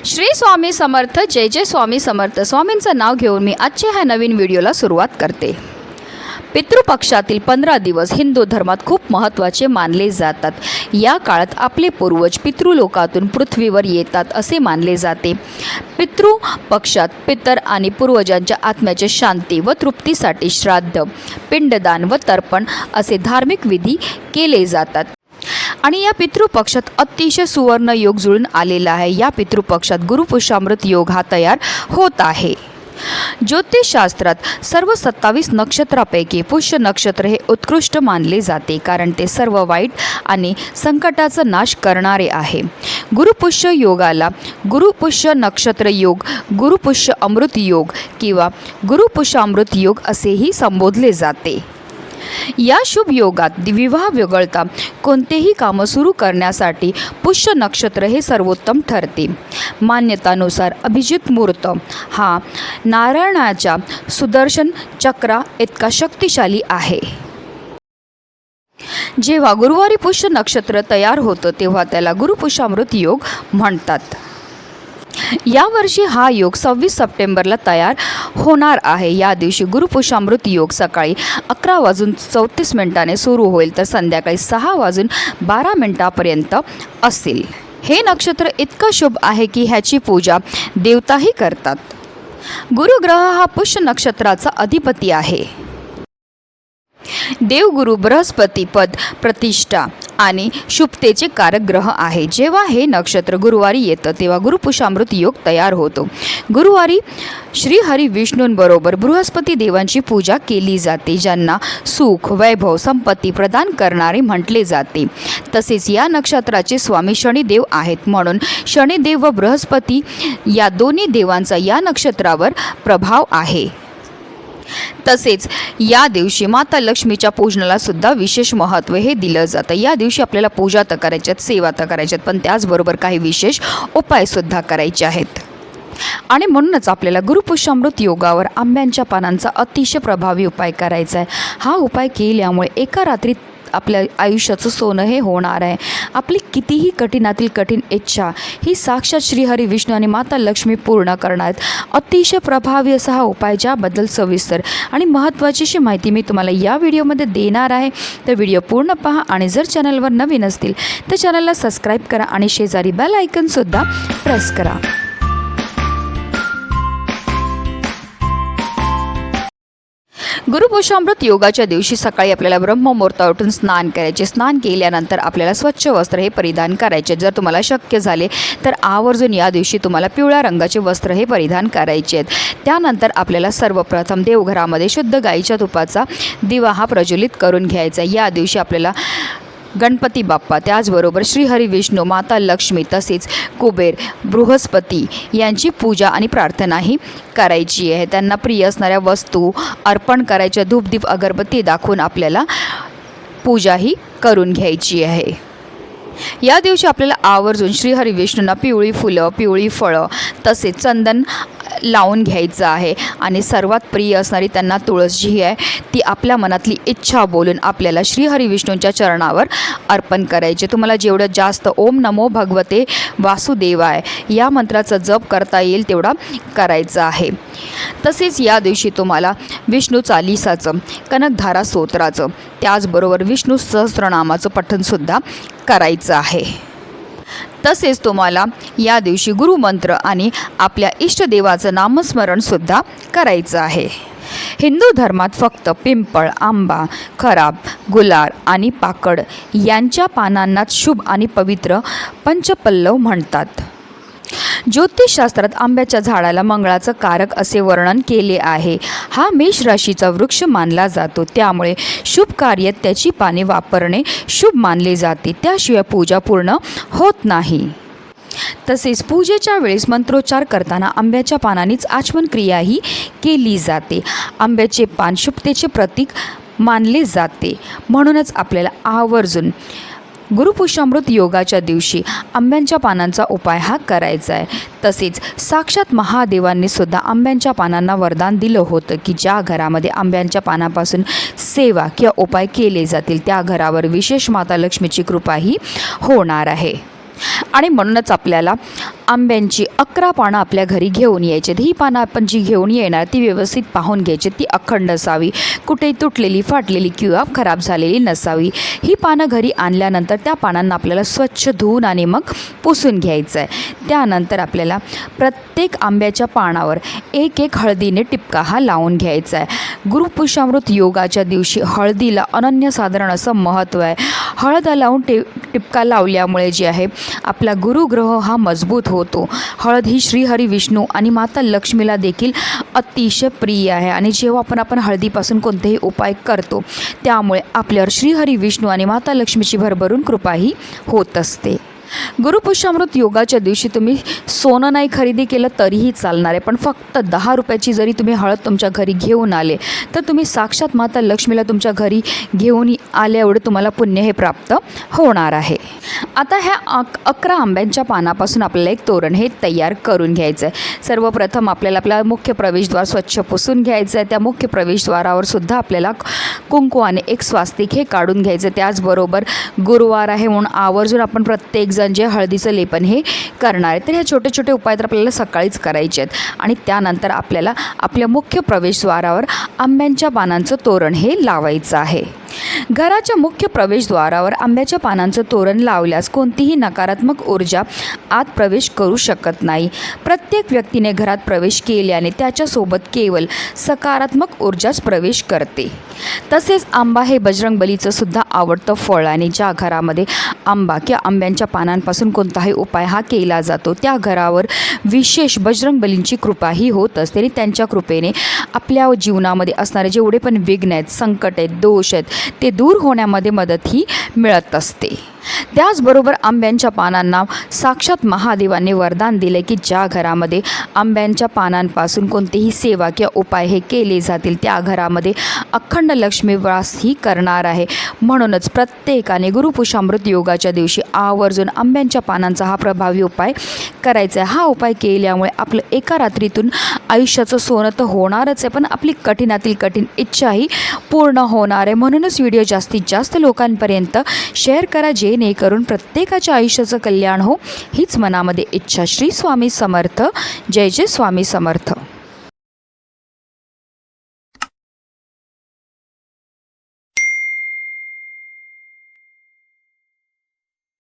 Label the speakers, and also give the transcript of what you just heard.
Speaker 1: श्री स्वामी समर्थ. जय जय स्वामी समर्थ. स्वामींचं नाव घेऊन मी आजच्या ह्या नवीन व्हिडिओला सुरुवात करते. पितृपक्षातील 15 दिवस हिंदू धर्मात खूप महत्त्वाचे मानले जातात. या काळात आपले पूर्वज पितृलोकातून पृथ्वीवर येतात असे मानले जाते. पितृपक्षात पितर आणि पूर्वजांच्या आत्म्याच्या शांती व तृप्तीसाठी श्राद्ध, पिंडदान व तर्पण असे धार्मिक विधी केले जातात. आणि या पितृपक्षात अतिशय सुवर्ण योग जुळून आलेला आहे. या पितृपक्षात गुरुपुष्यामृत योग हा तयार होत आहे. ज्योतिषशास्त्रात सर्व 27 नक्षत्रापैकी पुष्य नक्षत्र हे उत्कृष्ट मानले जाते, कारण ते सर्व वाईट आणि संकटाचा नाश करणारे आहे. गुरुपुष्य योगाला गुरुपुष्य नक्षत्र योग, गुरुपुष्य अमृत योग किंवा गुरुपुष्यामृत योग असेही संबोधले जाते. या शुभ योगात विवाह वगळता कोणतेही कामं सुरू करण्यासाठी पुष्य नक्षत्र हे सर्वोत्तम ठरते. मान्यतानुसार अभिजित मुहूर्त हा नारायणाच्या सुदर्शन चक्रा इतका शक्तिशाली आहे. जेव्हा गुरुवारी पुष्य नक्षत्र तयार होतं तेव्हा त्याला गुरुपुष्यामृत योग म्हणतात. यावर्षी हा योग 26 सप्टेंबरला तयार होणार आहे. या दिवशी गुरुपुष्यामृत योग सकाळी 11:34 सुरू होईल तर संध्याकाळी 6:12 असेल. हे नक्षत्र इतकं शुभ आहे की ह्याची पूजा देवताही करतात. गुरुग्रह हा पुष्य नक्षत्राचा अधिपती आहे. देवगुरु बृहस्पती पद, प्रतिष्ठा आणि शुभतेचे कारक ग्रह आहे. जेव्हा हे नक्षत्र गुरुवारी येतं तेव्हा गुरुपुष्यामृत योग तयार होतो. गुरुवारी श्रीहरी विष्णूंबरोबर बृहस्पती देवांची पूजा केली जाते, ज्यांना सुख, वैभव, संपत्ती प्रदान करणारे म्हटले जाते. तसेच या नक्षत्राचे स्वामी शनिदेव आहेत, म्हणून शनिदेव व बृहस्पती या दोन्ही देवांचा या नक्षत्रावर प्रभाव आहे. तसेच या दिवशी माता लक्ष्मीच्या पूजनाला सुद्धा विशेष महत्त्व हे दिलं जातं. या दिवशी आपल्याला पूजा तर करायच्यात, सेवा तर करायच्यात, पण त्याचबरोबर काही विशेष उपायसुद्धा करायचे आहेत. आणि म्हणूनच आपल्याला गुरुपुष्यामृत योगावर आंब्यांच्या पानांचा अतिशय प्रभावी उपाय करायचा आहे. हा उपाय केल्यामुळे एका रात्रीत आपल्या आयुष्याचं सोनं हे होणार आहे. आपली कितीही कठीणातील कठीण इच्छा ही साक्षात श्रीहरी विष्णू आणि माता लक्ष्मी पूर्ण करणार आहेत. अतिशय प्रभावी असा हा उपाय, ज्याबद्दल सविस्तर आणि महत्त्वाची अशी माहिती मी तुम्हाला या व्हिडिओमध्ये देणार आहे. तर व्हिडिओ पूर्ण पहा आणि जर चॅनलवर नवीन असतील तर चॅनलला सबस्क्राईब करा आणि शेजारी बेल आयकॉनसुद्धा प्रेस करा. गुरुपुष्यामृत योगाच्या दिवशी सकाळी आपल्याला ब्रह्ममुहूर्तात उठून स्नान करायचे. स्नान केल्यानंतर आपल्याला स्वच्छ वस्त्र हे परिधान करायचे. जर तुम्हाला शक्य झाले तर आवर्जून या दिवशी तुम्हाला पिवळ्या रंगाचे वस्त्र हे परिधान करायचे आहेत. त्यानंतर आपल्याला सर्वप्रथम देवघरामध्ये शुद्ध गाईच्या तुपाचा दिवा हा प्रज्वलित करून घ्यायचा. या दिवशी आपल्याला गणपती बाप्पा, त्याचबरोबर श्रीहरी विष्णू, माता लक्ष्मी तसेच कुबेर, बृहस्पती यांची पूजा आणि प्रार्थनाही करायची आहे. त्यांना प्रिय असणाऱ्या वस्तू अर्पण करायच्या. धूपदीप अगरबत्ती दाखवून आपल्याला पूजाही करून घ्यायची आहे. या दिवशी आपल्याला आवर्जून श्रीहरी विष्णूंना पिवळी फुलं, पिवळी फळं तसेच चंदन लावून घ्यायचं आहे. आणि सर्वात प्रिय असणारी त्यांना तुळस जी आहे ती आपल्या मनातली इच्छा बोलून आपल्याला श्रीहरी विष्णूंच्या चरणावर अर्पण करायचे. तुम्हाला जेवढं जास्त ओम नमो भगवते वासुदेवाय या मंत्राचा जप करता येईल तेवढा करायचा आहे. तसेच या दिवशी तुम्हाला विष्णू चालीसाचं, कनकधारा स्तोत्राचं, त्याचबरोबर विष्णू सहस्त्रनामाचं पठणसुद्धा करायचं आहे. तसेच तुम्हाला या दिवशी गुरुमंत्र आणि आपल्या इष्टदेवाचं नामस्मरणसुद्धा करायचं आहे. हिंदू धर्मात फक्त पिंपळ, आंबा, खराब, गुलाल आणि पाकड यांच्या पानांनाच शुभ आणि पवित्र पंचपल्लव म्हणतात. ज्योतिषशास्त्रात आंब्याच्या झाडाला मंगळाचं कारक असे वर्णन केले आहे. हा मेष राशीचा वृक्ष मानला जातो, त्यामुळे शुभ कार्यात त्याची पाने वापरणे शुभ मानले जाते. त्याशिवाय पूजा पूर्ण होत नाही. तसेच पूजेच्या वेळेस मंत्रोच्चार करताना आंब्याच्या पानांनीच आचमन क्रियाही केली जाते. आंब्याचे पान शुभतेचे प्रतीक मानले जाते. म्हणूनच आपल्याला आवर्जून गुरुपुष्यामृत योगाच्या दिवशी आंब्यांच्या पानांचा उपाय हा करायचा आहे. तसेच साक्षात महादेवांनी सुद्धा आंब्यांच्या पानांना वरदान दिलं होतं की ज्या घरामध्ये आंब्यांच्या पानापासून सेवा किंवा उपाय केले जातील त्या घरावर विशेष माता लक्ष्मीची कृपाही होणार आहे. आणि म्हणूनच आपल्याला आंब्यांची 11 पानं आपल्या घरी घेऊन यायची. ही पानं आपण जी घेऊन येणार ती व्यवस्थित पाहून घ्यायची, ती अखंड असावी, कुठे तुटलेली फाटलेली किंवा खराब झालेली नसावी. ही पानं घरी आणल्यानंतर त्या पानांना आपल्याला स्वच्छ धुवून आणि मग पुसून घ्यायचं आहे. त्यानंतर आपल्याला प्रत्येक आंब्याच्या पानावर एक एक हळदीने टिपका हा लावून घ्यायचा आहे. गुरुपुष्यामृत योगाच्या दिवशी हळदीला अनन्यसाधारण असं महत्त्व आहे. हळद लावून टिपका लावल्यामुळे जे आहे आपला गुरुग्रह हा मजबूत होतो. हळद ही श्रीहरी विष्णू आणि माता लक्ष्मीला देखील अतिशय प्रिय आहे आणि जेव्हा आपण हळदीपासून कोणतेही उपाय करतो त्यामुळे आपल्यावर श्रीहरी विष्णू आणि माता लक्ष्मीची भरभरून कृपाही होत असते. गुरुपुष्यामृत योगाच्या दिवशी तुम्ही सोनं नाही खरेदी केलं तरीही चालणार आहे, पण फक्त 10 रुपयाची जरी तुम्ही हळद तुमच्या घरी घेऊन आले तर तुम्ही साक्षात माता लक्ष्मीला तुमच्या घरी घेऊन आल्या एवढं तुम्हाला पुण्य हे प्राप्त होणार आहे. आता ह्या 11 आंब्यांच्या पानापासून आपल्याला एक तोरण हे तयार करून घ्यायचं आहे. सर्वप्रथम आपल्याला आपला मुख्य प्रवेशद्वार स्वच्छ पुसून घ्यायचं आहे. त्या मुख्य प्रवेशद्वारावर सुद्धा आपल्याला कुंकवाने एक स्वास्तिक हे काढून घ्यायचं. त्याचबरोबर गुरुवार आहे म्हणून आवर्जून आपण प्रत्येक जे हळदीचं लेपन हे करणार आहे. तर हे छोटे छोटे उपाय तर आपल्याला सकाळीच करायचे आहेत. आणि त्यानंतर आपल्याला आपल्या मुख्य प्रवेशद्वारावर आंब्यांच्या पानांचं तोरण हे लावायचं आहे. घराच्या मुख्य प्रवेशद्वारावर आंब्याच्या पानांचं तोरण लावल्यास कोणतीही नकारात्मक ऊर्जा आत प्रवेश करू शकत नाही. प्रत्येक व्यक्तीने घरात प्रवेश केल्याने त्याच्यासोबत केवळ सकारात्मक ऊर्जाच प्रवेश करते. तसेच आंबा हे बजरंगबलीचं सुद्धा आवडतं फळ आणि ज्या घरामध्ये आंबा किंवा आंब्यांच्या पानांपासून कोणताही उपाय हा केला जातो त्या घरावर विशेष बजरंगबलींची कृपाही होत असते आणि त्यांच्या कृपेने आपल्या जीवनामध्ये असणारे जेवढे पण विघ्न आहेत, संकट आहेत, दोष आहेत ते दूर होण्यामध्ये मदतही मिळत असते. त्याचबरोबर आंब्यांच्या पानांना साक्षात महादेवांनी वरदान दिले की ज्या घरामध्ये आंब्यांच्या पानांपासून कोणतेही सेवा किंवा उपाय हे केले जातील त्या घरामध्ये अखंड लक्ष्मी वास ही करणार आहे. म्हणूनच प्रत्येकाने गुरुपुष्यामृत योगाच्या दिवशी आवर्जून आंब्यांच्या पानांचा हा प्रभावी उपाय करायचा आहे. हा उपाय केल्यामुळे आपलं एका रात्रीतून आयुष्याचं सोनं तर होणारच आहे, पण आपली कठीणातील कठीण इच्छाही पूर्ण होणार आहे. म्हणूनच व्हिडिओ जास्तीत जास्त लोकांपर्यंत शेअर करा जेणेकरून प्रत्येकाच्या आयुष्याचं कल्याण हो हीच मनामध्ये इच्छा. श्री स्वामी समर्थ. जय जय स्वामी समर्थ.